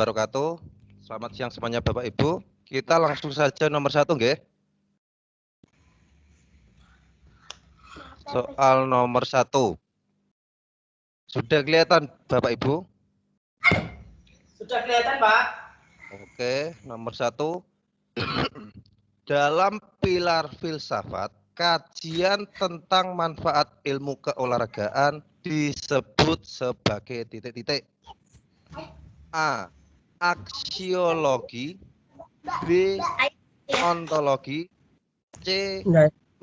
wabarakatuh. Selamat siang semuanya Bapak Ibu. Kita langsung saja nomor 1 nggih. Soal nomor 1. Sudah kelihatan Bapak Ibu? Sudah kelihatan, Pak. Oke, nomor 1. Dalam pilar filsafat, kajian tentang manfaat ilmu keolahragaan disebut sebagai titik-titik. A. Aksiologi, B. Ontologi, C.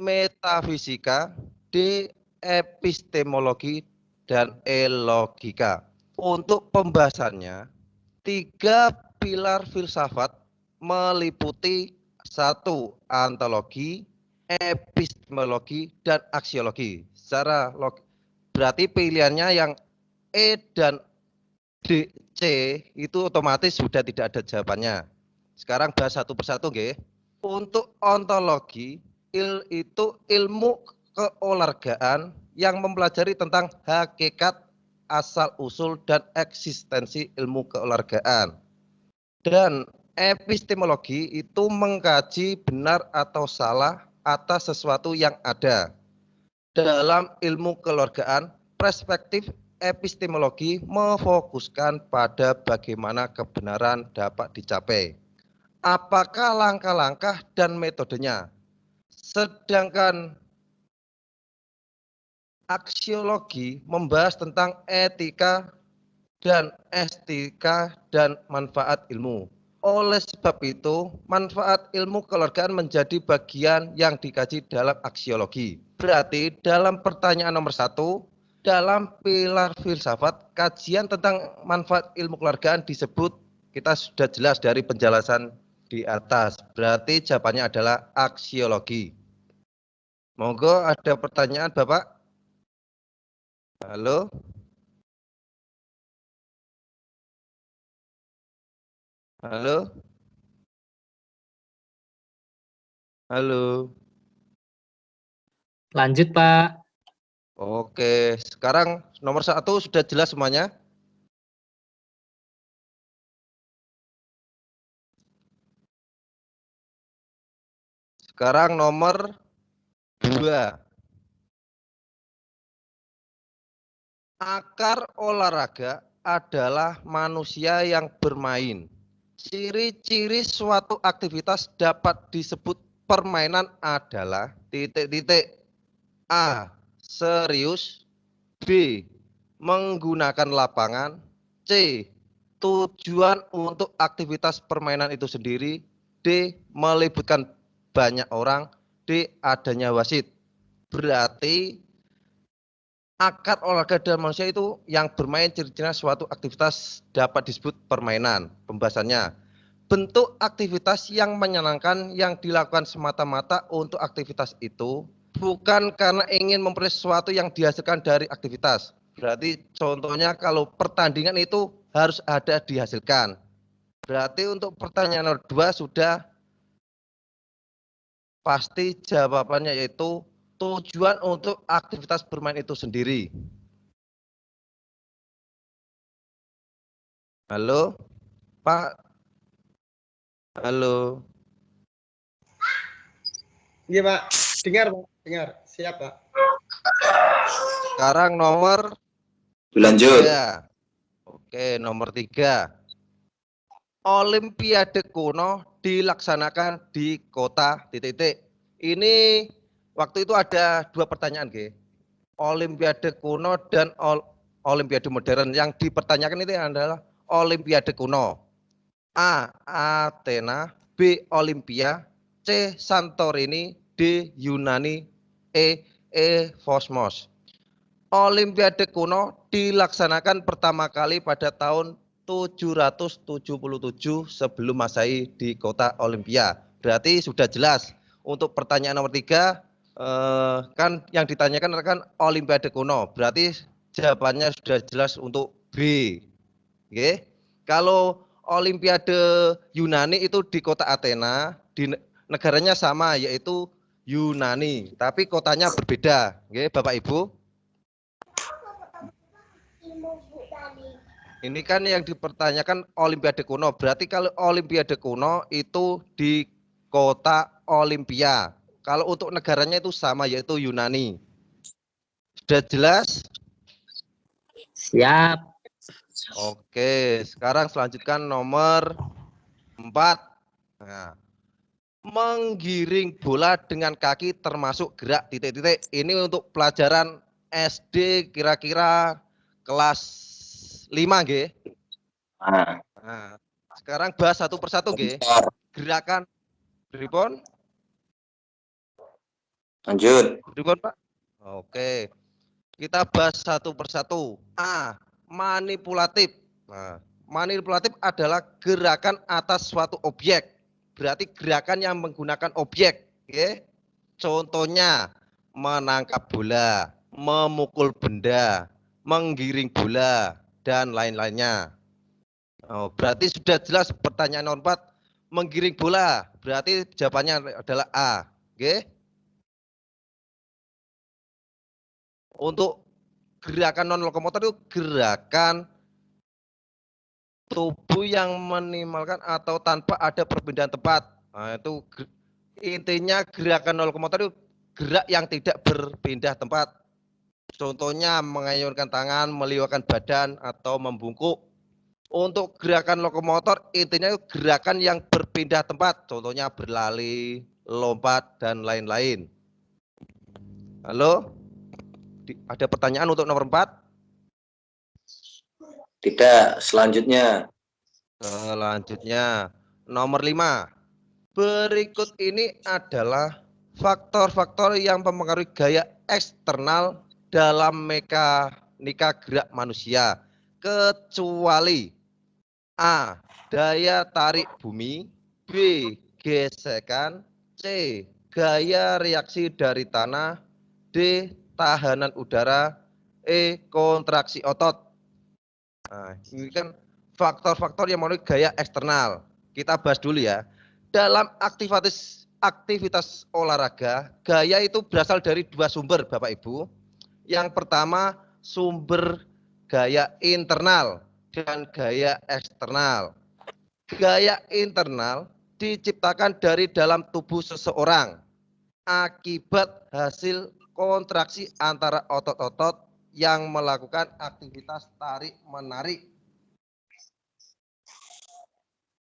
Metafisika, D. Epistemologi, dan E. Logika. Untuk pembahasannya, 3 pilar filsafat meliputi 1. Ontologi, epistemologi, dan aksiologi. Secara berarti pilihannya yang E dan D, C itu otomatis sudah tidak ada jawabannya. Sekarang bahas satu persatu nggih. Untuk ontologi itu ilmu keolahragaan yang mempelajari tentang hakikat, asal usul dan eksistensi ilmu keolahragaan. Dan epistemologi itu mengkaji benar atau salah atas sesuatu yang ada. Dalam ilmu keolahragaan, perspektif epistemologi memfokuskan pada bagaimana kebenaran dapat dicapai. Apakah langkah-langkah dan metodenya? Sedangkan aksiologi membahas tentang etika dan estetika dan manfaat ilmu. Oleh sebab itu, manfaat ilmu keolahragaan menjadi bagian yang dikaji dalam aksiologi. Berarti dalam pertanyaan nomor 1, dalam pilar filsafat, kajian tentang manfaat ilmu keolahragaan disebut, kita sudah jelas dari penjelasan di atas. Berarti jawabannya adalah aksiologi. Monggo ada pertanyaan Bapak? Halo? Halo? Halo? Lanjut, Pak. Oke, sekarang nomor 1 sudah jelas semuanya? Sekarang nomor 2. Akar olahraga adalah manusia yang bermain. Ciri-ciri suatu aktivitas dapat disebut permainan adalah titik-titik. A. Serius. B. Menggunakan lapangan. C. Tujuan untuk aktivitas permainan itu sendiri. D. Melibatkan banyak orang. D. Adanya wasit. Berarti akar olahraga dan manusia itu yang bermain ciri-cirinya suatu aktivitas dapat disebut permainan. Pembahasannya, bentuk aktivitas yang menyenangkan yang dilakukan semata-mata untuk aktivitas itu, bukan karena ingin memperoleh sesuatu yang dihasilkan dari aktivitas. Berarti contohnya kalau pertandingan itu harus ada dihasilkan. Berarti untuk pertanyaan nomor 2 sudah pasti jawabannya yaitu tujuan untuk aktivitas bermain itu sendiri. Halo, Pak. Halo. Iya, Pak. Dengar, Pak. Dengar. Siap, Pak. Sekarang nomor Lanjut. 3. Oke, nomor 3. Olimpiade kuno dilaksanakan di kota titik-titik. Ini waktu itu ada 2 pertanyaan, G. Olimpiade kuno dan Olimpiade modern. Yang dipertanyakan itu adalah Olimpiade kuno. A. Athena, B. Olimpia, C. Santorini, D. Yunani, E. Efosmos. Olimpiade kuno dilaksanakan pertama kali pada tahun 777 sebelum Masehi di kota Olimpia. Berarti sudah jelas. Untuk pertanyaan nomor 3, kan yang ditanyakan kan Olimpiade kuno. Berarti jawabannya sudah jelas untuk B. Oke. Kalau Olimpiade Yunani itu di kota Athena, di negaranya sama yaitu Yunani, tapi kotanya berbeda. Oke, Bapak Ibu. Ini kan yang dipertanyakan Olimpiade kuno. Berarti kalau Olimpiade kuno itu di kota Olimpia. Kalau untuk negaranya itu sama, yaitu Yunani. Sudah jelas? Siap. Oke, sekarang selanjutkan nomor 4. Nah, menggiring bola dengan kaki termasuk gerak titik-titik. Ini untuk pelajaran SD kira-kira kelas 5 nggih. Nah, sekarang bahas satu persatu nggih. Gerakan pripun? Lanjut. Pripun, Pak? Oke. Kita bahas satu persatu. A. Manipulatif. Nah, manipulatif adalah gerakan atas suatu objek. Berarti gerakan yang menggunakan objek. Oke. Contohnya menangkap bola, memukul benda, menggiring bola, dan lain-lainnya. Oh, berarti sudah jelas pertanyaan nomor 4. Menggiring bola. Berarti jawabannya adalah A. Oke. Untuk gerakan non lokomotor itu gerakan tubuh yang minimalkan atau tanpa ada perpindahan tempat. Nah, itu intinya gerakan non lokomotor itu gerak yang tidak berpindah tempat. Contohnya mengayunkan tangan, meliwakkan badan, atau membungkuk. Untuk gerakan lokomotor intinya itu gerakan yang berpindah tempat. Contohnya berlari, lompat, dan lain-lain. Halo? Ada pertanyaan untuk nomor 4? Tidak, selanjutnya. Selanjutnya, nomor 5. Berikut ini adalah faktor-faktor yang mempengaruhi gaya eksternal dalam mekanika gerak manusia, kecuali A. Daya tarik bumi, B. Gesekan, C. Gaya reaksi dari tanah, D. Tahanan udara, E. Kontraksi otot. Nah, ini kan faktor-faktor yang mempengaruhi gaya eksternal. Kita bahas dulu ya. Dalam aktivitas olahraga, gaya itu berasal dari 2 sumber, Bapak Ibu. Yang pertama, sumber gaya internal dan gaya eksternal. Gaya internal diciptakan dari dalam tubuh seseorang akibat hasil kontraksi antara otot-otot yang melakukan aktivitas tarik-menarik.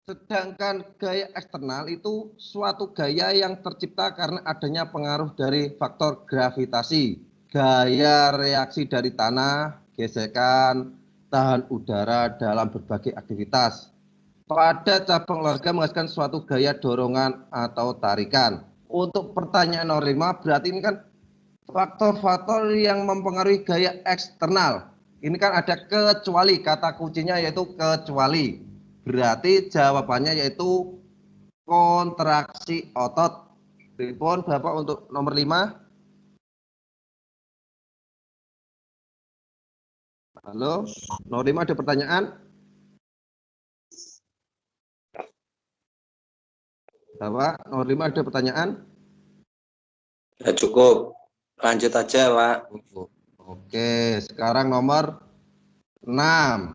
Sedangkan gaya eksternal itu suatu gaya yang tercipta karena adanya pengaruh dari faktor gravitasi, gaya reaksi dari tanah, gesekan, tahan udara dalam berbagai aktivitas. Pada cabang olahraga menghasilkan suatu gaya dorongan atau tarikan. Untuk pertanyaan nomor 5, berarti ini kan faktor-faktor yang mempengaruhi gaya eksternal. Ini kan ada kecuali, kata kuncinya yaitu kecuali. Berarti jawabannya yaitu kontraksi otot. Pripun Bapak untuk nomor 5? Halo, nomor 5 ada pertanyaan? Bapak, nomor 5 ada pertanyaan? Ya, cukup. Lanjut aja, Pak. Oke, sekarang nomor 6.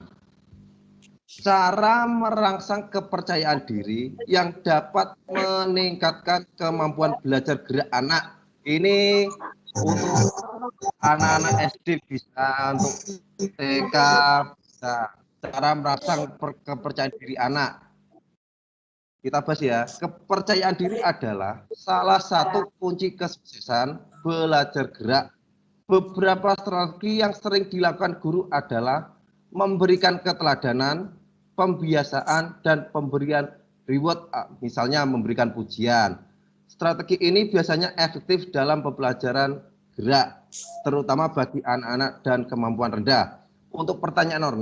Cara merangsang kepercayaan diri yang dapat meningkatkan kemampuan belajar gerak anak. Ini untuk anak-anak SD bisa, untuk TK bisa. Cara merangsang kepercayaan diri anak. Kita bahas ya. Kepercayaan diri adalah salah satu kunci kesuksesan belajar gerak. Beberapa strategi yang sering dilakukan guru adalah memberikan keteladanan, pembiasaan, dan pemberian reward, misalnya memberikan pujian. Strategi ini biasanya efektif dalam pembelajaran gerak, terutama bagi anak-anak dan kemampuan rendah. Untuk pertanyaan nomor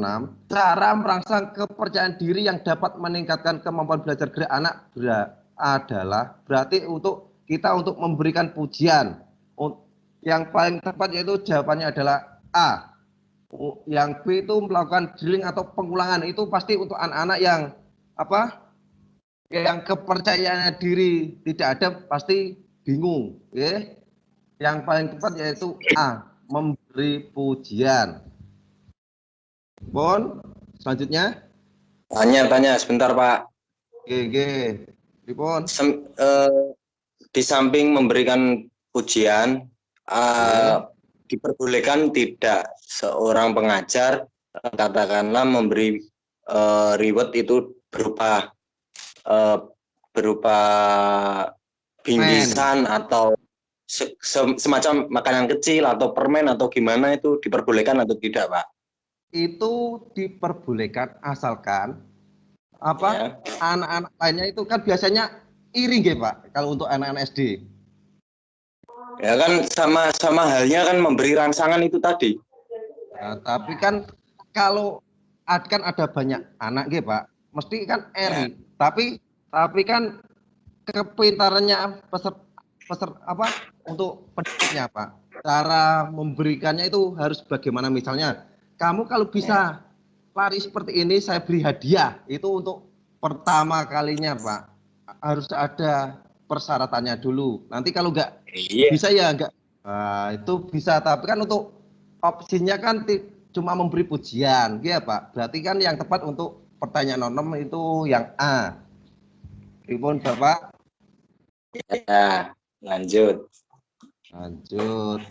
6, cara merangsang kepercayaan diri yang dapat meningkatkan kemampuan belajar gerak anak adalah berarti untuk kita untuk memberikan pujian. Yang paling tepat yaitu jawabannya adalah A. Yang B itu melakukan drilling atau pengulangan, itu pasti untuk anak-anak yang apa? Yang kepercayaan diri tidak ada, pasti bingung, ya. Yang paling tepat yaitu A, memberi pujian. Bon, Selanjutnya. Tanya sebentar, Pak. GG. Pripun? Di samping memberikan pujian, diperbolehkan tidak seorang pengajar katakanlah memberi reward itu berupa bingkisan atau semacam makanan kecil atau permen atau gimana, itu diperbolehkan atau tidak, Pak? Itu diperbolehkan asalkan Ya. anak-anak lainnya itu kan biasanya iri nggih, Pak, kalau untuk anak-anak SD. Ya kan sama halnya kan memberi rangsangan itu tadi. Nah, tapi kan kalau kan ada banyak anak nggih, Pak, mesti kan iri. Ya. Tapi kan kepintarannya untuk pendidiknya, Pak. Cara memberikannya itu harus bagaimana, misalnya kamu kalau bisa lari seperti ini saya beri hadiah. Itu untuk pertama kalinya, Pak. Harus ada persyaratannya dulu. Nanti kalau enggak bisa ya enggak. Nah, itu bisa, tapi kan untuk opsinya kan cuma memberi pujian, ya Pak. Berarti kan yang tepat untuk pertanyaan 6 itu yang A. Pripun, Bapak? Ya, lanjut.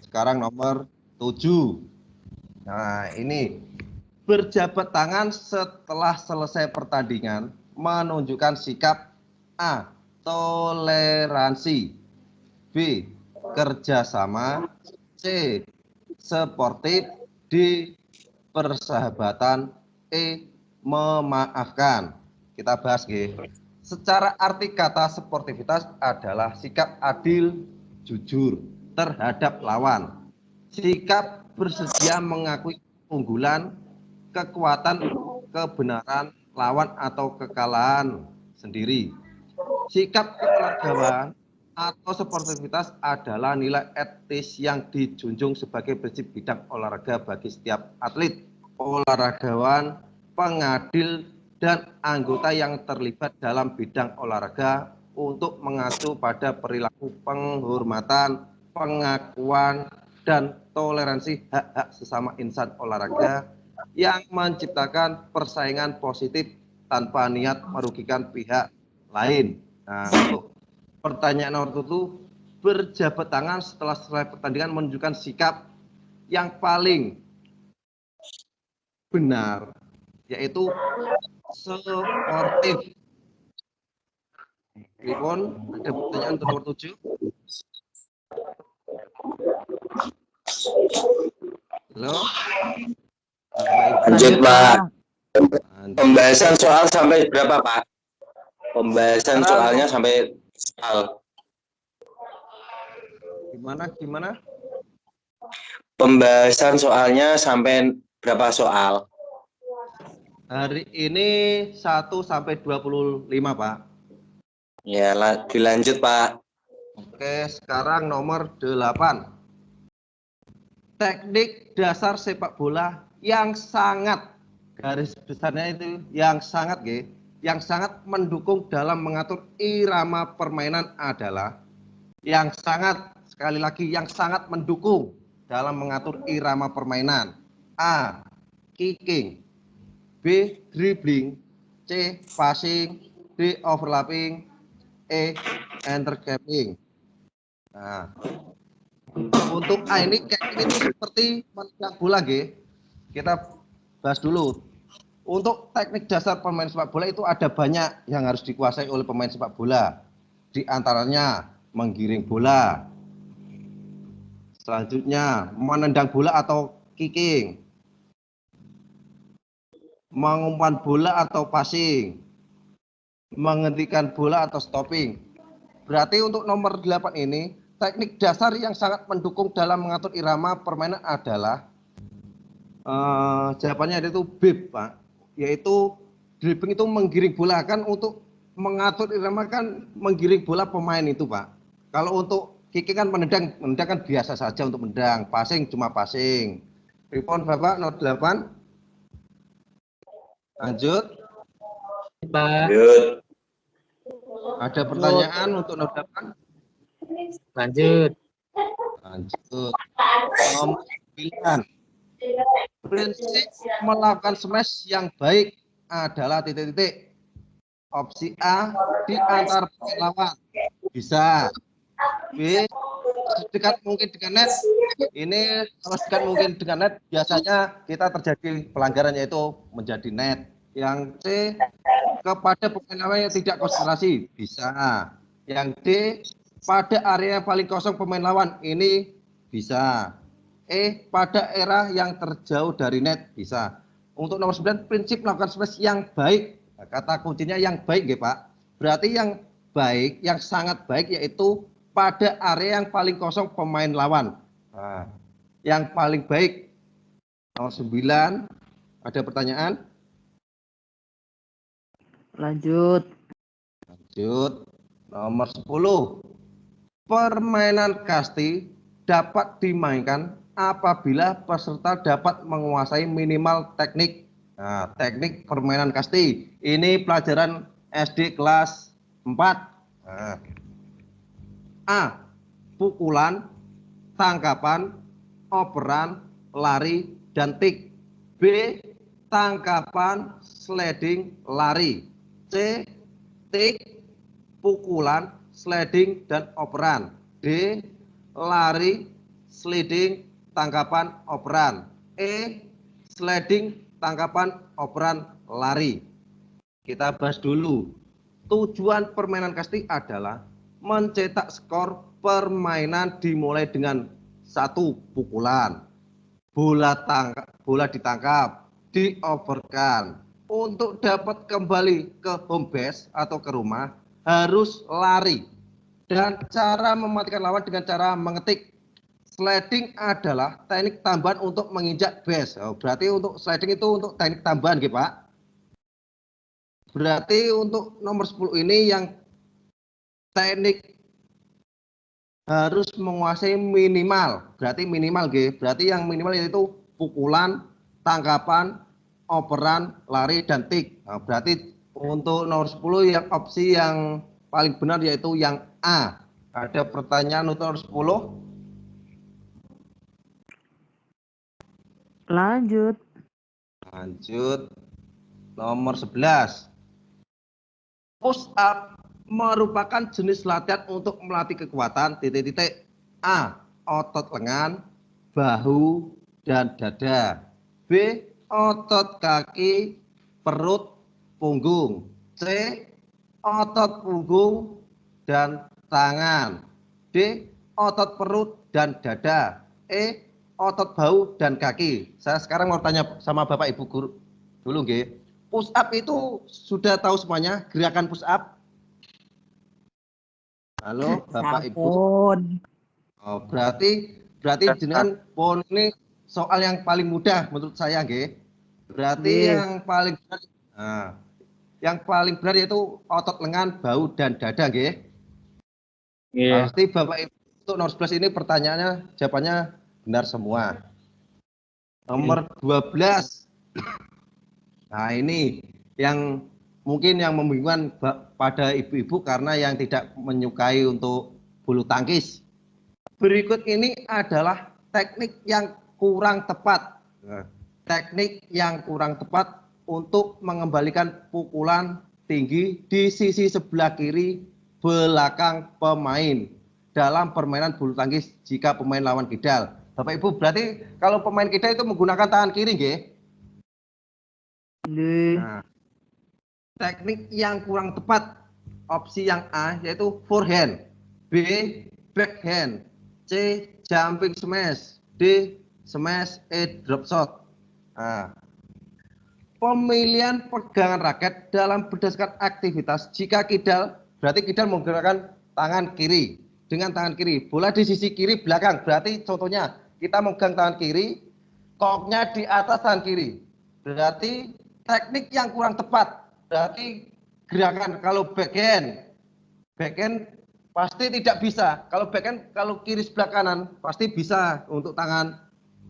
Sekarang nomor 7. Nah, ini berjabat tangan setelah selesai pertandingan menunjukkan sikap A. Toleransi, B. Kerjasama, C. Sportif, D. Persahabatan, E. Memaafkan. Kita bahas nggih. Secara arti kata sportivitas adalah sikap adil, jujur terhadap lawan. Sikap bersedia mengakui keunggulan, kekuatan, kebenaran lawan atau kekalahan sendiri. Sikap kekeluargaan atau sportivitas adalah nilai etis yang dijunjung sebagai prinsip bidang olahraga bagi setiap atlet, olahragawan, pengadil, dan anggota yang terlibat dalam bidang olahraga untuk mengacu pada perilaku penghormatan, pengakuan, dan toleransi hak-hak sesama insan olahraga yang menciptakan persaingan positif tanpa niat merugikan pihak lain. Nah, untuk pertanyaan nomor 7, berjabat tangan setelah selesai pertandingan menunjukkan sikap yang paling benar, yaitu sportif. Pripun, ada pertanyaan untuk nomor 7? Halo? Lanjut, Pak. Pembahasan soal sampai berapa, Pak? Pembahasan soalnya sampai soal. Gimana? Pembahasan soalnya sampai berapa soal? Hari ini 1 sampai 25, Pak. Ya, dilanjut, Pak. Oke, sekarang nomor 8. Teknik dasar sepak bola yang sangat, garis besarnya itu yang sangat mendukung dalam mengatur irama permainan adalah yang sangat, sekali lagi, yang sangat mendukung dalam mengatur irama permainan. A. Kicking, B. Dribbling, C. Passing, D. Overlapping, E. Intercapping. Nah, untuk A ini kicking itu seperti menendang bola, nggih. Kita bahas dulu. Untuk teknik dasar pemain sepak bola itu ada banyak yang harus dikuasai oleh pemain sepak bola. Di antaranya menggiring bola. Selanjutnya menendang bola atau kicking. Mengumpan bola atau passing. Menghentikan bola atau stopping. Berarti untuk nomor 8 ini, teknik dasar yang sangat mendukung dalam mengatur irama permainan adalah jawabannya itu B, Pak. Yaitu dribbling itu menggiring bola, kan untuk mengatur irama kan menggiring bola pemain itu, Pak. Kalau untuk kicking kan menendang kan biasa saja untuk menendang, passing cuma passing. Pripun, Bapak, nomor 8? Lanjut. Lanjut. Ada pertanyaan untuk nomor 8? Lanjut. Nomor 9. Prinsip melakukan smash yang baik adalah titik-titik. Opsi A, di antar pemain lawan. Bisa. B, sedekat mungkin dengan net. Ini kalau sedekat mungkin dengan net, biasanya kita terjadi pelanggaran yaitu menjadi net. Yang C, kepada pemain lawan yang tidak konsentrasi. Bisa. Yang D, pada area yang paling kosong pemain lawan. Ini bisa. E, pada era yang terjauh dari net. Bisa. Untuk nomor 9, prinsip melakukan smash yang baik. Nah, kata kuncinya yang baik, ya Pak. Berarti yang baik, yang sangat baik yaitu pada area yang paling kosong pemain lawan. Nah, yang paling baik. Nomor 9, ada pertanyaan? Lanjut. Lanjut. Nomor 10. Permainan kasti dapat dimainkan apabila peserta dapat menguasai minimal teknik. Nah, teknik permainan kasti. Ini pelajaran SD kelas 4. Nah. A. Pukulan, tangkapan, operan, lari, dan tik. B. Tangkapan, sliding, lari. C. Tik, pukulan, sliding, dan operan. D. Lari, sliding, tangkapan, operan. E. Sliding, tangkapan, operan, lari. Kita bahas dulu. Tujuan permainan kasti adalah mencetak skor permainan dimulai dengan 1. Pukulan, bola ditangkap, dioverkan. Untuk dapat kembali ke home base atau ke rumah harus lari. Dan cara mematikan lawan dengan cara mengetik. Sliding adalah teknik tambahan untuk menginjak base. Oh, berarti untuk sliding itu untuk teknik tambahan, gitu Pak. Berarti untuk nomor 10 ini yang teknik harus menguasai minimal. Berarti minimal, gitu. Berarti yang minimal yaitu pukulan, tangkapan, operan, lari, dan tik. Nah, berarti untuk nomor 10 yang opsi yang paling benar yaitu yang A. Ada pertanyaan untuk nomor 10? Lanjut. Lanjut. Nomor 11. Push up merupakan jenis latihan untuk melatih kekuatan titik-titik. A. Otot lengan, bahu, dan dada. B. Otot kaki, perut, punggung. C. Otot punggung dan tangan. D. Otot perut dan dada. E. Otot bahu dan kaki. Saya sekarang mau tanya sama Bapak Ibu guru dulu, nggih. Push up itu sudah tahu semuanya gerakan push up? Halo, Bapak Ibu. Oh, berarti dengan pon ini soal yang paling mudah menurut saya, nggih. Berarti yang paling benar, yang paling benar yaitu otot lengan, bahu, dan dada, nggih. Pasti Bapak Ibu untuk nomor 11 ini pertanyaannya jawabannya benar semua. Nomor 12. Nah, ini yang mungkin yang membingungkan pada ibu-ibu karena yang tidak menyukai untuk bulu tangkis. Berikut ini adalah teknik yang kurang tepat. Teknik yang kurang tepat untuk mengembalikan pukulan tinggi di sisi sebelah kiri belakang pemain dalam permainan bulu tangkis jika pemain lawan kidal. Bapak Ibu, berarti kalau pemain kidal itu menggunakan tangan kiri, nggih? Nah, teknik yang kurang tepat opsi yang A yaitu forehand, B backhand, C jumping smash, D smash, E drop shot. Nah, pemilihan pegangan raket dalam berdasarkan aktivitas. Jika kidal berarti kidal menggunakan tangan kiri. Dengan tangan kiri, bola di sisi kiri belakang. Berarti contohnya kita megang tangan kiri, koknya di atas tangan kiri. Berarti teknik yang kurang tepat. Berarti gerakan kalau backhand pasti tidak bisa. Kalau backhand kalau kiri sebelah kanan pasti bisa untuk tangan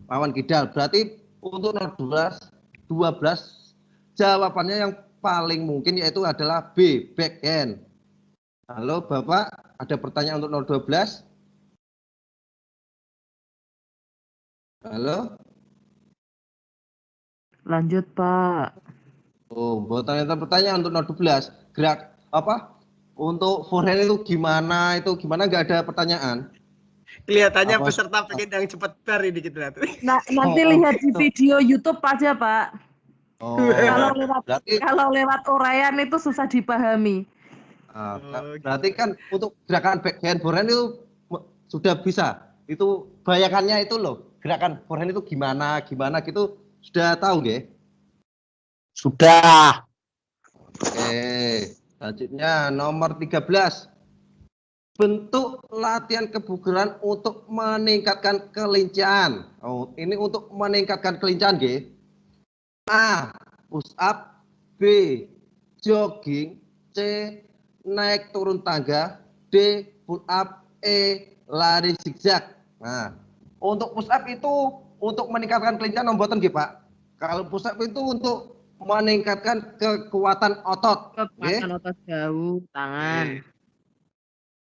lawan kidal. Berarti untuk nomor 12 jawabannya yang paling mungkin yaitu adalah B, backhand. Halo Bapak, ada pertanyaan untuk nomor 12? Halo? Lanjut, Pak. Oh, buat pertanyaan untuk 12. Gerak apa? Untuk forehand itu gimana? Itu gimana? Nggak ada pertanyaan. Kelihatannya Apa? peserta pengen yang cepet bar ini gitu lah. Nah, nanti Oh, lihat di gitu. video YouTube aja, Pak. Oh, berarti Kalau lewat uraian itu susah dipahami. berarti kan untuk gerakan backhand forehand itu sudah bisa. Itu bayangannya itu loh. Gerakan forehand itu gimana gitu sudah tahu nggih? Sudah. Oke, selanjutnya nomor 13. Bentuk latihan kebugaran untuk meningkatkan kelincahan. Oh, ini untuk meningkatkan kelincahan, nggih. A. Push up. B. Jogging. C. Naik turun tangga. D. Pull up. E. Lari zigzag. Nah, untuk push up itu untuk meningkatkan kelincahan nomboten nggih, Pak. Kalau push up itu untuk meningkatkan kekuatan otot. Kekuatan otot bahu, tangan.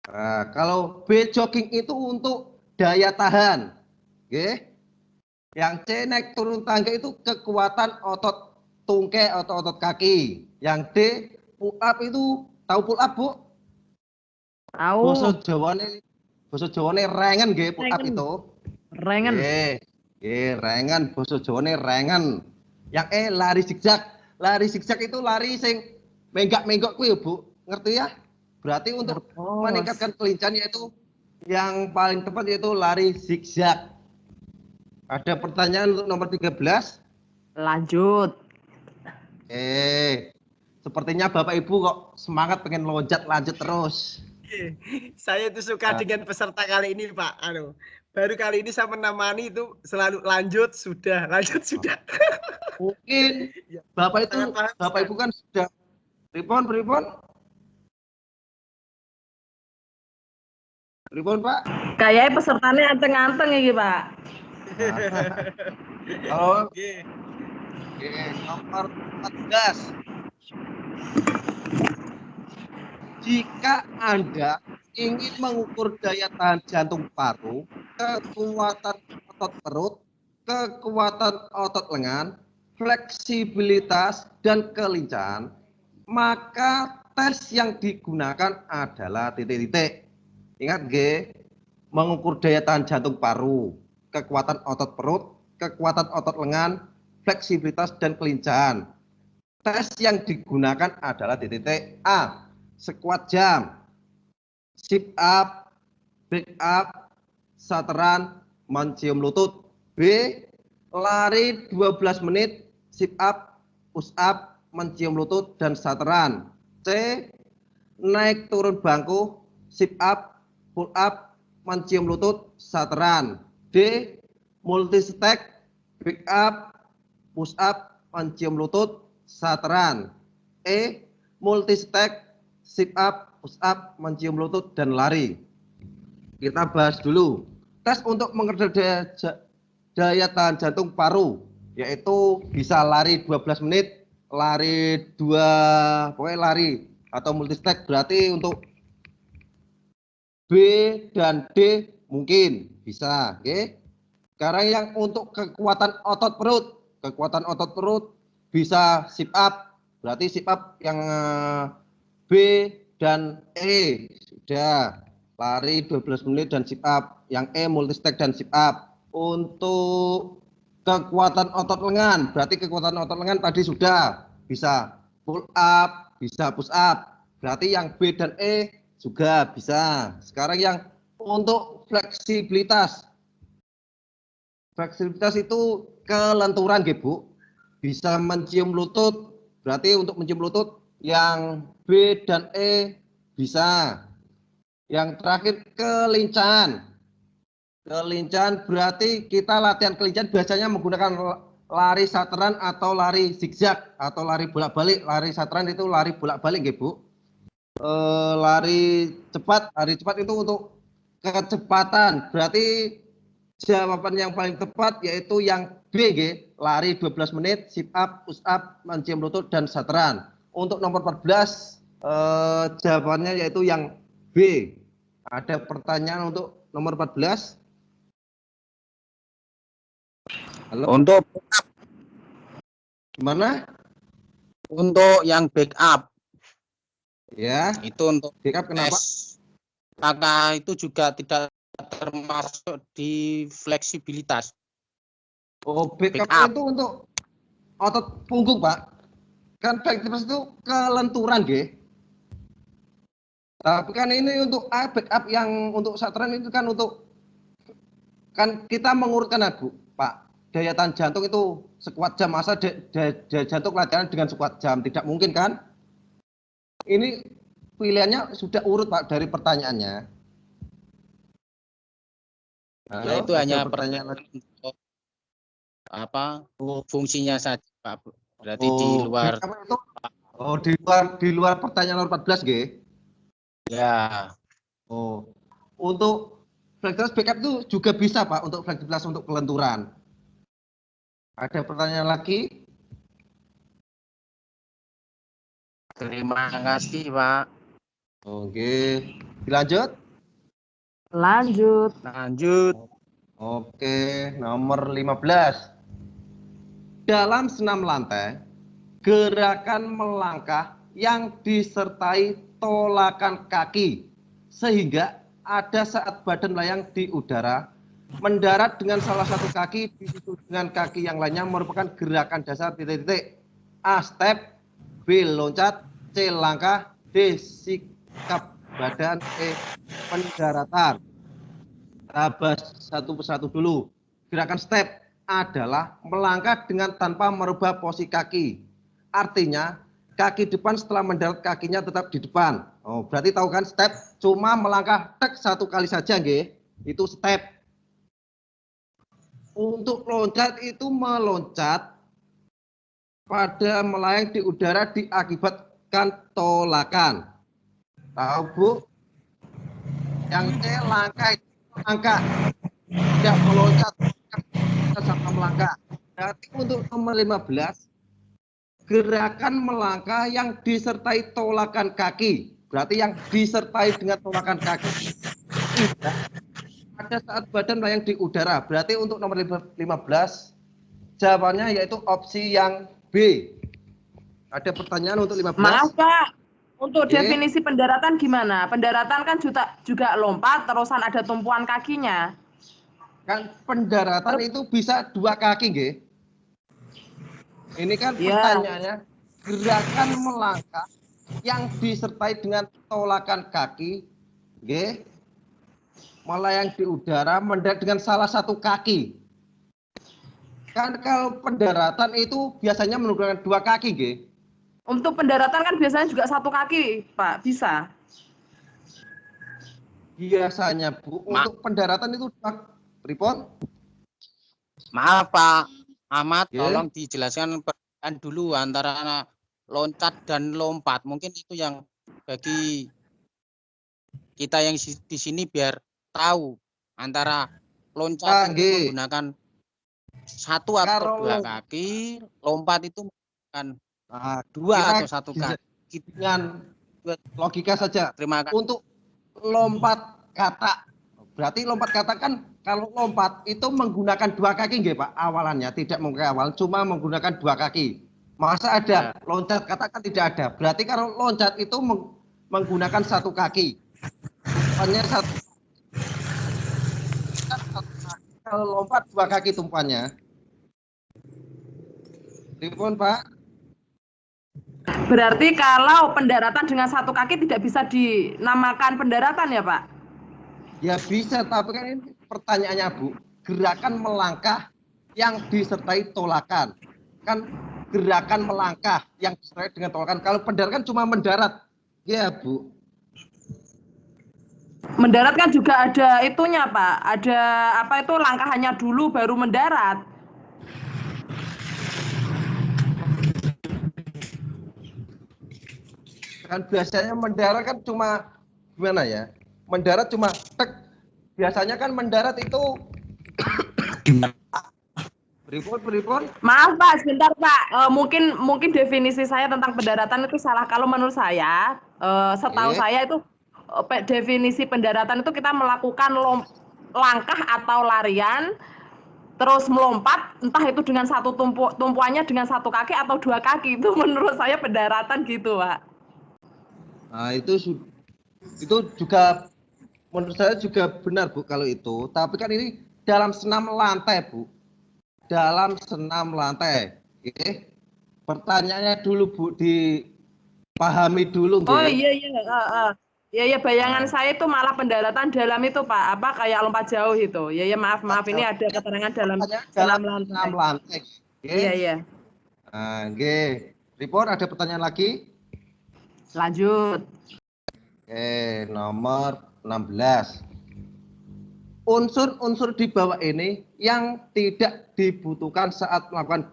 Nah, kalau B jogging itu untuk daya tahan. Oke. Yang C naik turun tangga itu kekuatan otot tungkai atau otot kaki. Yang D pull up itu tahu pull up, Bu? Basa Tahu. Jawane rengen nggih pull up Rengen. itu. Rengen. Nggih, rengen basa Jawane rengen. Yang E lari zigzag. Lari zigzag itu lari sing menggak-menggok kuwi ya, Bu. Ngerti ya? Berarti untuk meningkatkan kelincahan yaitu yang paling tepat yaitu lari zigzag. Ada pertanyaan untuk nomor 13? Lanjut. Sepertinya Bapak Ibu kok semangat pengen loncat lanjut terus. Saya itu suka dengan peserta kali ini, Pak. Baru kali ini saya menemani itu selalu lanjut sudah. Mungkin Bapak Ibu kan sudah pripon, Pak? Kayaknya pesertanya anteng-anteng iki, Pak. Oh, nomor 14. Jika Anda ingin mengukur daya tahan jantung paru, kekuatan otot perut, kekuatan otot lengan, fleksibilitas, dan kelincahan, maka tes yang digunakan adalah titik-titik. Ingat G, mengukur daya tahan jantung paru, kekuatan otot perut, kekuatan otot lengan, fleksibilitas, dan kelincahan. Tes yang digunakan adalah titik-titik. A. Squat jam, sit up, back up, sateran, mencium lutut. B. Lari 12 menit, sit up, push up, mencium lutut, dan sateran. C. Naik turun bangku, sit up, pull up, mencium lutut, sateran. D. Multi stack, back up, push up, mencium lutut, sateran. E. Multi stack, sit up, push up, mencium lutut, dan lari. Kita bahas dulu. Tes untuk mengejar daya tahan jantung paru, yaitu bisa lari 12 menit, lari 2, pokoknya lari atau multi stack. Berarti untuk B dan D mungkin bisa. Oke. Sekarang yang untuk kekuatan otot perut bisa sit up. Berarti sit up yang B dan E sudah lari 12 menit dan sit up. Yang E multi stack dan sit up. Untuk kekuatan otot lengan, berarti kekuatan otot lengan tadi sudah bisa pull up, bisa push up. Berarti yang B dan E juga bisa. Sekarang yang untuk fleksibilitas. Fleksibilitas itu kelenturan, Bu. Bisa mencium lutut. Berarti untuk mencium lutut yang B dan E bisa. Yang terakhir kelincahan. Kelincahan berarti kita latihan kelincahan biasanya menggunakan lari sateran atau lari zigzag atau lari bolak-balik. Lari sateran itu lari bolak-balik, Bu. Lari cepat itu untuk kecepatan. Berarti jawaban yang paling tepat yaitu yang B, lari 12 menit, sit up, push up, mencium lutut, dan sateran. Untuk nomor 14 jawabannya yaitu yang B. Ada pertanyaan untuk nomor 14? Halo? Untuk Gimana? Untuk yang backup Ya, itu untuk backup kenapa? tes kakak itu juga tidak termasuk di fleksibilitas. Oh, backup Backup. itu untuk otot punggung, Pak. Kan fleksibilitas itu kelenturan, nggih. Tapi kan ini untuk backup yang untuk satran itu kan untuk kan kita mengurutkan Bu, Pak. Daya tahan jantung itu sekuat jam, masa daya jantung latihan dengan sekuat jam, tidak mungkin kan? Ini pilihannya sudah urut Pak dari pertanyaannya. Nah, itu hanya pertanyaan lagi untuk apa fungsinya saja Pak. Berarti di luar itu, di luar pertanyaan nomor 14 nggih. Ya. Oh. Untuk fleksibilitas backup itu juga bisa Pak untuk fleksibilitas untuk kelenturan. Ada pertanyaan lagi? Terima kasih, Pak. Oke. Dilanjut? Lanjut. Lanjut. Oke, nomor 15. Dalam senam lantai, gerakan melangkah yang disertai tolakan kaki sehingga ada saat badan melayang di udara, mendarat dengan salah satu kaki disusul dengan kaki yang lainnya merupakan gerakan dasar titik-titik. A. Step, B. Loncat, C. Langkah, D. Sikap badan, E. Pendaratan. Kita bahas satu persatu dulu. Gerakan step adalah melangkah dengan tanpa merubah posisi kaki. Artinya kaki depan setelah mendarat kakinya tetap di depan. Oh, berarti tahu kan step cuma melangkah tek satu kali saja nggih. Itu step. Untuk loncat itu meloncat pada melayang di udara diakibatkan tolakan. Tahu Bu? Yang C langkah itu melangkah. Tidak meloncat sama melangkah. Berarti untuk nomor 15 gerakan melangkah yang disertai tolakan kaki. Berarti yang disertai dengan tolakan kaki. Ada saat badan melayang di udara. Berarti untuk nomor 15 jawabannya yaitu opsi yang B. Ada pertanyaan untuk 15? Maaf Pak, untuk Oke. definisi pendaratan gimana? Pendaratan kan juga lompat, terusan ada tumpuan kakinya. Kan pendaratan itu bisa dua kaki, nggih. Ini kan Iya. pertanyaannya, gerakan melangkah yang disertai dengan tolakan kaki, nggih, melayang di udara, mendarat dengan salah satu kaki. Kan kalau pendaratan itu biasanya menggunakan dua kaki, nggih. Untuk pendaratan kan biasanya juga satu kaki, Pak. Bisa. Biasanya, Bu, untuk pendaratan itu pripun? Maaf Pak Ahmad, Yeah. tolong dijelaskan perbedaan dulu antara loncat dan lompat. Mungkin itu yang bagi kita yang di sini biar tahu antara loncat itu menggunakan satu atau dua kaki, lompat itu menggunakan dua atau satu kaki. Dengan logika saja. Terima kasih. Untuk lompat kata, berarti lompat kata kan kalau lompat itu menggunakan dua kaki nggih Pak awalannya, tidak menggunakan awal, cuma menggunakan dua kaki. Masa ada loncat kata kan tidak ada. Berarti kalau loncat itu menggunakan satu kaki. Hanya satu. Kalau lompat dua kaki tumpannya. Pripun Pak? Berarti kalau pendaratan dengan satu kaki tidak bisa dinamakan pendaratan ya Pak? Ya bisa, tapi kan ini pertanyaannya Bu, gerakan melangkah yang disertai tolakan. Kan gerakan melangkah yang disertai dengan tolakan. Kalau pendaratan cuma mendarat. Ya Bu. Mendarat kan juga ada itunya Pak, ada apa itu langkahannya dulu baru mendarat. Kan biasanya mendarat kan cuma gimana ya? Mendarat cuma tek. Biasanya kan mendarat itu pripun. Maaf Pak, sebentar Pak. Mungkin definisi saya tentang pendaratan itu salah. Kalau menurut saya, setahu saya itu definisi pendaratan itu kita melakukan langkah atau larian terus melompat, entah itu dengan satu tumpuannya dengan satu kaki atau dua kaki, itu menurut saya pendaratan gitu, Pak. Nah, itu juga menurut saya juga benar, Bu, kalau itu. Tapi kan ini dalam senam lantai, Bu. Dalam senam lantai. Oke. Pertanyaannya dulu, Bu, dipahami dulu, Oh nggih. iya iya, ya bayangan Nah. saya itu malah pendaratan dalam itu Pak, apa kayak lompat jauh itu. Ya maaf ini ada keterangan dalam senam lantai. Senam lantai. Iya iya. Nah, nggih. Report ada pertanyaan lagi? Lanjut. Oke, nomor 16. Unsur-unsur di bawah ini yang tidak dibutuhkan saat melakukan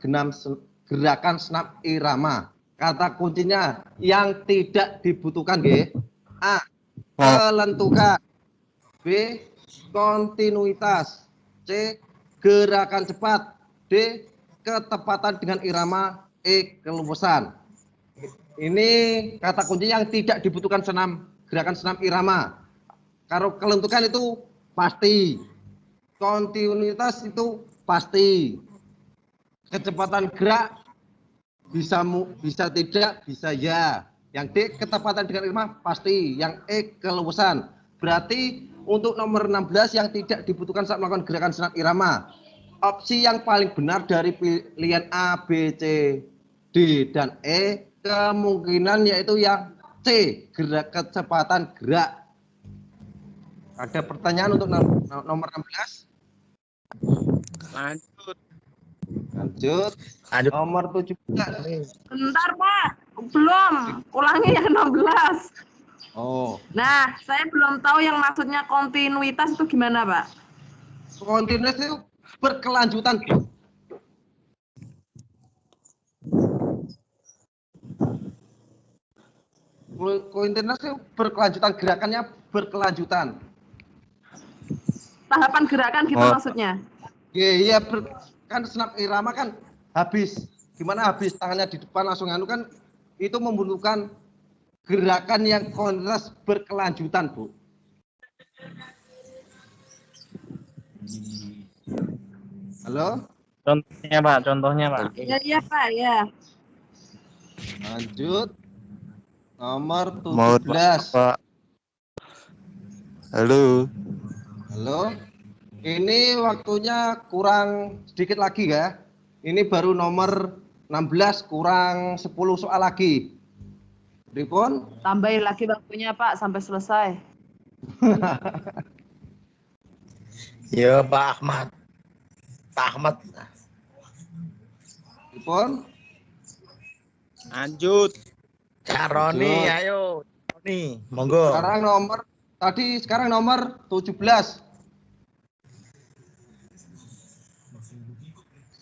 gerakan senam irama. Kata kuncinya yang tidak dibutuhkan, nggih. A. Kelentukan. B. Kontinuitas. C. Gerakan cepat. D. Ketepatan dengan irama. E. Keluasan. Ini kata kunci yang tidak dibutuhkan gerakan senam irama. Kalau kelentukan itu pasti. Kontinuitas itu pasti. Kecepatan gerak bisa tidak, bisa ya. Yang D, ketepatan dengan irama pasti. Yang E, keluasan. Berarti untuk nomor 16 yang tidak dibutuhkan saat melakukan gerakan senam irama. Opsi yang paling benar dari pilihan A, B, C, D, dan E kemungkinan yaitu yang C, kecepatan gerak. Ada pertanyaan untuk nomor 16? Lanjut. Lanjut. Nomor 17. Bentar Pak, belum. Ulangi yang 16. Oh, Nah, saya belum tahu yang maksudnya kontinuitas itu gimana Pak? kontinuitas itu berkelanjutan. Kontinuitas itu berkelanjutan, gerakannya berkelanjutan. Tahapan gerakan gitu maksudnya? Iya, kan senam irama kan habis. Gimana habis tangannya di depan langsung anu kan itu membutuhkan gerakan yang kontinuitas berkelanjutan, Bu. Halo? Contohnya Pak. Iya Pak, ya. Lanjut. Nomor Mohon 17. Pak. Halo. Halo. Ini waktunya kurang sedikit lagi ya. Ini baru nomor 16, kurang 10 soal lagi. Pripun? Tambahin lagi waktunya Pak sampai selesai. Ya Pak Ahmad. Pak Ahmad. Pripun? Lanjut. Kak Roni, Lanjut. ayo. Roni, monggo. Sekarang nomor 17.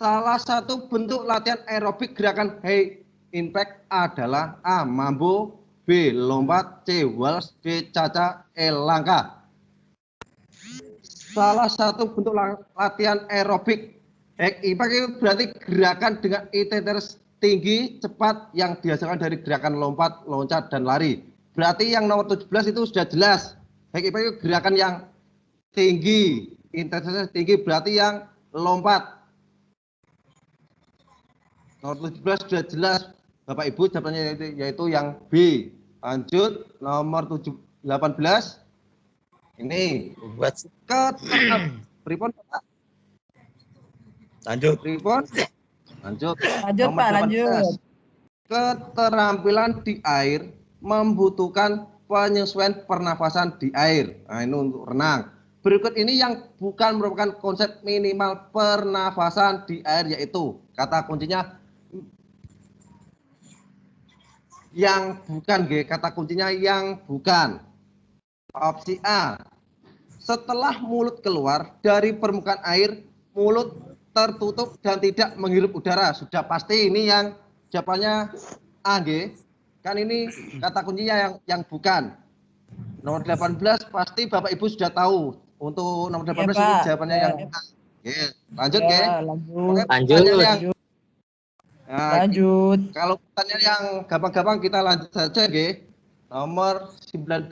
Salah satu bentuk latihan aerobik gerakan high impact adalah A. Mambo, B. Lompat, C. Waltz, D. Caca, E. Langkah. Salah satu bentuk latihan aerobik high impact itu berarti gerakan dengan intensitas tinggi, cepat yang dihasilkan dari gerakan lompat, loncat, dan lari. Berarti yang nomor 17 itu sudah jelas. High impact itu gerakan yang tinggi, intensitas tinggi berarti yang lompat. Nomor 17 sudah jelas, Bapak Ibu, jawabannya yaitu yang B. Lanjut, nomor 18. Ini Buat pripun, Pak? lanjut. Pripun? Lanjut. Lanjut Nomor Pak, 18. lanjut. Keterampilan di air membutuhkan penyesuaian pernafasan di air. Nah, ini untuk renang. Berikut ini yang bukan merupakan konsep minimal pernafasan di air, yaitu kata kuncinya yang bukan, kata kuncinya yang bukan. Opsi A, setelah mulut keluar dari permukaan air, mulut tertutup dan tidak menghirup udara. Sudah pasti ini yang jawabannya A, kan ini kata kuncinya yang bukan. Nomor 18 pasti Bapak Ibu sudah tahu. Untuk nomor 18 ini jawabannya yang A. Lanjut, Lanjut. Lanjut. Kalau pertanyaan yang gampang-gampang kita lanjut saja, Nomor 19.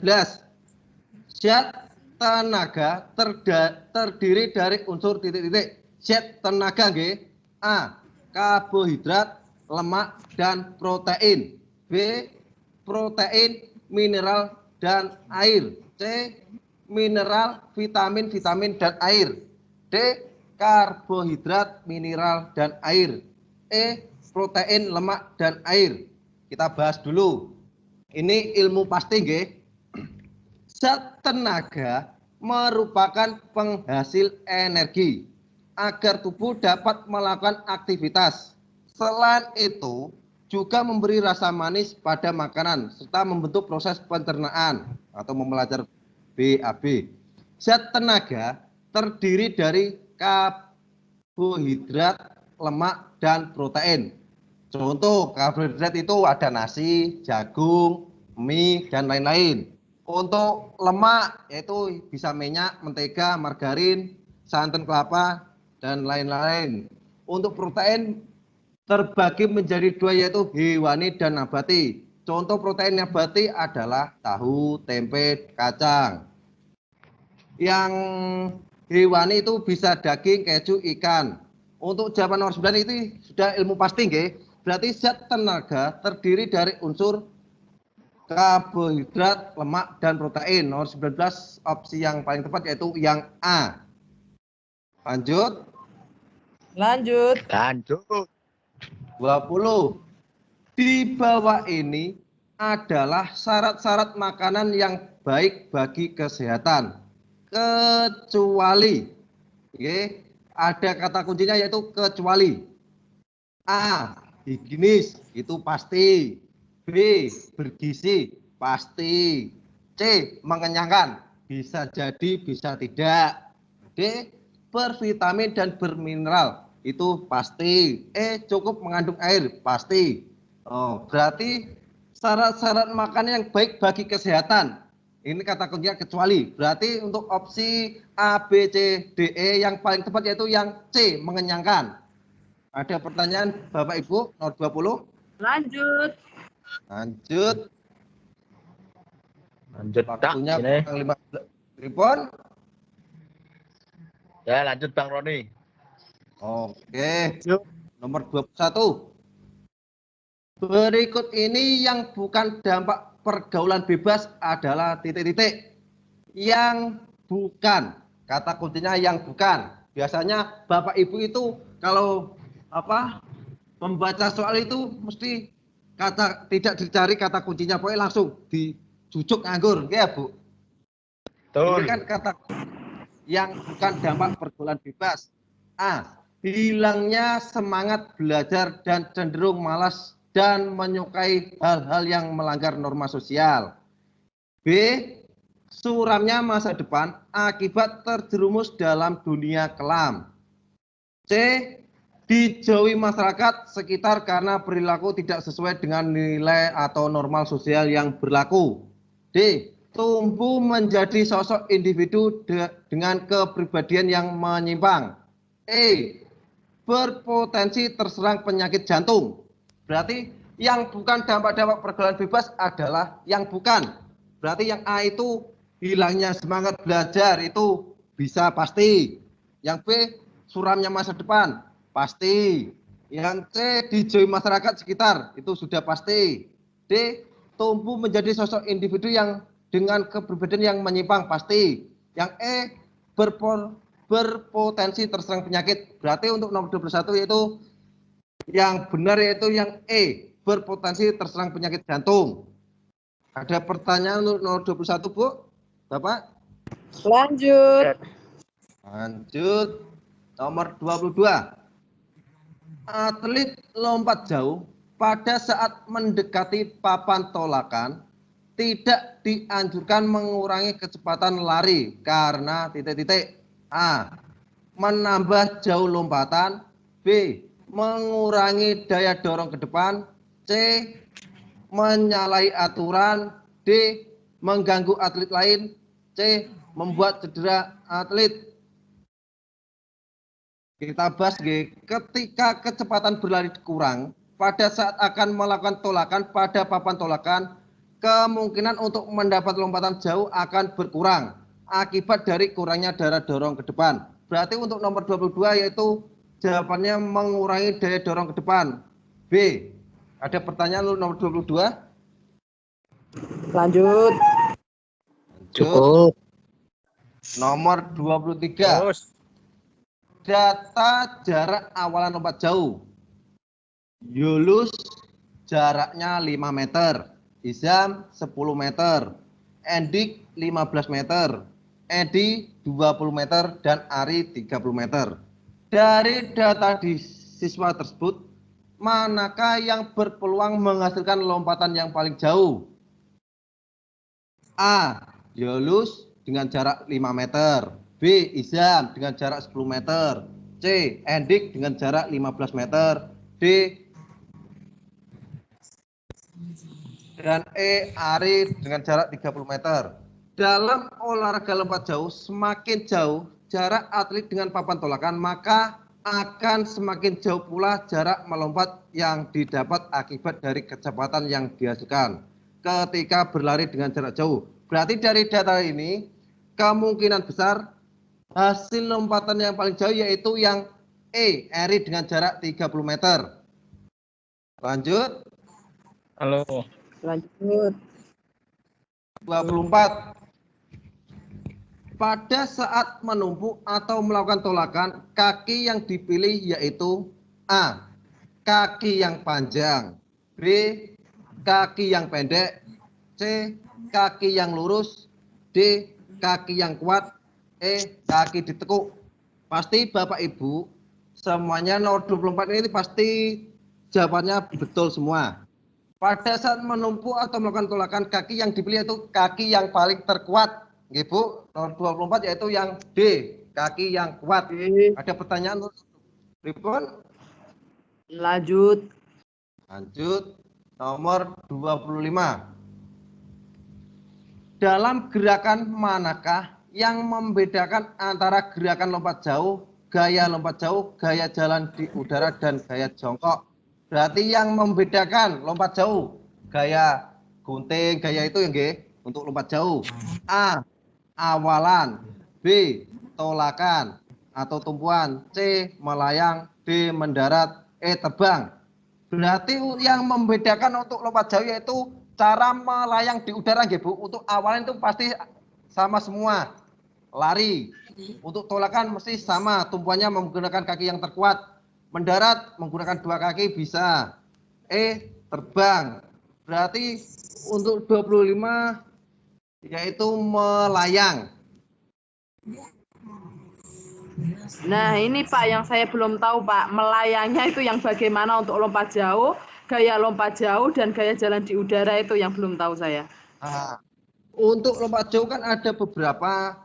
Zat tenaga terdiri dari unsur titik-titik. zat tenaga nggih. A. Karbohidrat, lemak dan protein. B. Protein, mineral dan air. C. Mineral, vitamin dan air. D. Karbohidrat, mineral dan air. E. Protein, lemak dan air. Kita bahas dulu. Ini ilmu pasti nggih. Zat tenaga merupakan penghasil energi agar tubuh dapat melakukan aktivitas. Selain itu, juga memberi rasa manis pada makanan serta membentuk proses pencernaan atau memelancar BAB. Zat tenaga terdiri dari karbohidrat, lemak, dan protein. Contoh karbohidrat itu ada nasi, jagung, mie, dan lain-lain. Untuk lemak yaitu bisa minyak, mentega, margarin, santan kelapa, dan lain-lain. Untuk protein terbagi menjadi dua yaitu hewani dan nabati. Contoh protein nabati adalah tahu, tempe, kacang. Yang hewani itu bisa daging, keju, ikan. Untuk jawaban nomor 9 itu sudah ilmu pasti nggih. Berarti zat tenaga terdiri dari unsur karbohidrat, lemak, dan protein. Nomor 19 opsi yang paling tepat yaitu yang A. Lanjut. Lanjut. 20. Di bawah ini adalah syarat-syarat makanan yang baik bagi kesehatan. Kecuali. Oke, ada kata kuncinya yaitu kecuali. A. Higienis, itu pasti. B. Bergizi, pasti. C. Mengenyangkan, bisa jadi, bisa tidak. D. Bervitamin dan bermineral, itu pasti. E. Cukup mengandung air, pasti. Oh, berarti syarat-syarat makanan yang baik bagi kesehatan. Ini kata kuncinya kecuali. Berarti untuk opsi A, B, C, D, E yang paling tepat yaitu yang C, mengenyangkan. Ada pertanyaan Bapak Ibu nomor 20? Lanjut. Lanjut. Waktunya ini. 15 Ripon. Ya, lanjut Bang Roni. Oke. Nomor 21. Berikut ini yang bukan dampak pergaulan bebas adalah titik-titik. Yang bukan. Kata kuncinya yang bukan. Biasanya Bapak Ibu itu kalau membaca soal itu mesti kata tidak dicari kata kuncinya, pokoknya langsung dijujuk nganggur, ya Bu. Betul. Ini kan kata yang bukan dampak pergaulan bebas. A. Hilangnya semangat belajar dan cenderung malas dan menyukai hal-hal yang melanggar norma sosial. B. Suramnya masa depan akibat terjerumus dalam dunia kelam. C. Dijauhi masyarakat sekitar karena perilaku tidak sesuai dengan nilai atau normal sosial yang berlaku. D. Tumbuh menjadi sosok individu dengan kepribadian yang menyimpang. E. Berpotensi terserang penyakit jantung. Berarti yang bukan dampak-dampak pergaulan bebas adalah yang bukan. Berarti yang A itu hilangnya semangat belajar itu bisa pasti. Yang B. Suramnya masa depan. Pasti. Yang C. Dijauhi masyarakat sekitar, itu sudah pasti. D. Tumbuh menjadi sosok individu yang dengan kepribadian yang menyimpang, pasti. Yang E. Berpotensi terserang penyakit. Berarti untuk nomor 21 yaitu yang benar yaitu yang E. Berpotensi terserang penyakit jantung. Ada pertanyaan untuk nomor 21 Bu? Bapak? Lanjut. Lanjut. Nomor 22. Atlet lompat jauh pada saat mendekati papan tolakan tidak dianjurkan mengurangi kecepatan lari karena titik-titik. A. Menambah jauh lompatan. B. Mengurangi daya dorong ke depan. C. Menyalahi aturan. D. Mengganggu atlet lain. C. Membuat cedera atlet. Kita bahas ketika kecepatan berlari kurang pada saat akan melakukan tolakan pada papan tolakan, kemungkinan untuk mendapat lompatan jauh akan berkurang akibat dari kurangnya daya dorong ke depan. Berarti untuk nomor 22 yaitu jawabannya mengurangi daya dorong ke depan. B. Ada pertanyaan lu nomor 22? Lanjut. Cukup. Nomor 23. Terus. Data jarak awalan lompat jauh. Yulus jaraknya 5 meter. Izam 10 meter. Endik 15 meter. Edi 20 meter dan Ari 30 meter. Dari data di siswa tersebut, manakah yang berpeluang menghasilkan lompatan yang paling jauh? A. Yulus dengan jarak 5 meter. B. Izam dengan jarak 10 meter. C. Endik dengan jarak 15 meter. D. Dan E. Ari dengan jarak 30 meter. Dalam olahraga lompat jauh, semakin jauh jarak atlet dengan papan tolakan, maka akan semakin jauh pula jarak melompat yang didapat akibat dari kecepatan yang dihasilkan ketika berlari dengan jarak jauh. Berarti dari data ini, kemungkinan besar hasil lompatan yang paling jauh yaitu yang E, Ari dengan jarak 30 meter. Lanjut. Halo. Lanjut. 24. Pada saat menumpuk atau melakukan tolakan, kaki yang dipilih yaitu A. Kaki yang panjang. B. Kaki yang pendek. C. Kaki yang lurus. D. Kaki yang kuat. E. Kaki ditekuk. Pasti Bapak Ibu semuanya nomor 24 ini pasti jawabannya betul semua. Pada saat menumpuk atau melakukan tolakan, kaki yang dipilih itu kaki yang paling terkuat. Nggih, Bu. Nomor 24 yaitu yang D, kaki yang kuat. Ada pertanyaan Ripon? Lanjut. Lanjut. Nomor 25. Dalam gerakan manakah yang membedakan antara gerakan lompat jauh, gaya lompat jauh, gaya jalan di udara, dan gaya jongkok? Berarti yang membedakan lompat jauh, gaya gunting, gaya itu yang nggih untuk lompat jauh. A. Awalan. B. Tolakan atau tumpuan. C. Melayang. D. Mendarat. E. Terbang. Berarti yang membedakan untuk lompat jauh yaitu cara melayang di udara nggih, Bu. Untuk awalan itu pasti sama semua. Lari. Untuk tolakan mesti sama, tumpuannya menggunakan kaki yang terkuat. Mendarat menggunakan 2 kaki bisa. E. Terbang. Berarti untuk 25 yaitu melayang. Nah, ini Pak yang saya belum tahu, Pak. Melayangnya itu yang bagaimana untuk lompat jauh, gaya lompat jauh, dan gaya jalan di udara itu yang belum tahu saya. Nah, untuk lompat jauh kan ada beberapa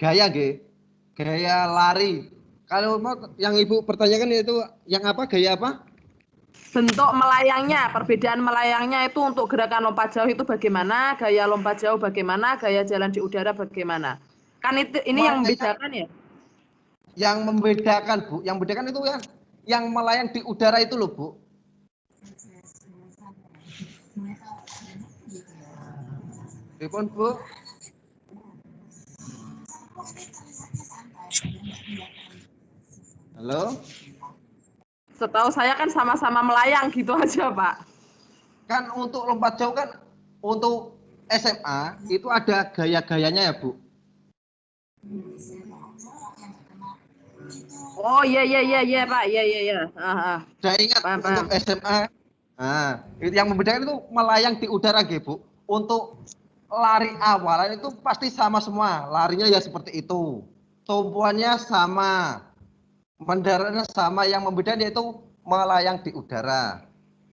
gaya, nggih. Gaya lari. Kalau mau yang Ibu pertanyakan itu yang apa? Gaya apa? Bentuk melayangnya, perbedaan melayangnya itu untuk gerakan lompat jauh itu bagaimana, gaya lompat jauh bagaimana, gaya jalan di udara bagaimana. Kan itu ini yang membedakan ya? Yang membedakan, Bu. Yang membedakan itu kan yang melayang di udara itu loh, Bu. Telepon, Bu. Halo? Setahu saya kan sama-sama melayang gitu aja, Pak. Kan untuk lompat jauh kan untuk SMA itu ada gaya-gayanya ya, Bu. Oh iya Pak, iya. Saya ingat Paham. untuk SMA. Nah, itu yang membedakan itu melayang di udara, nggih, Bu. Untuk lari awalan itu pasti sama semua. Larinya ya seperti itu. Tumpuannya sama. Mendaratnya sama, yang membedakan yaitu melayang di udara.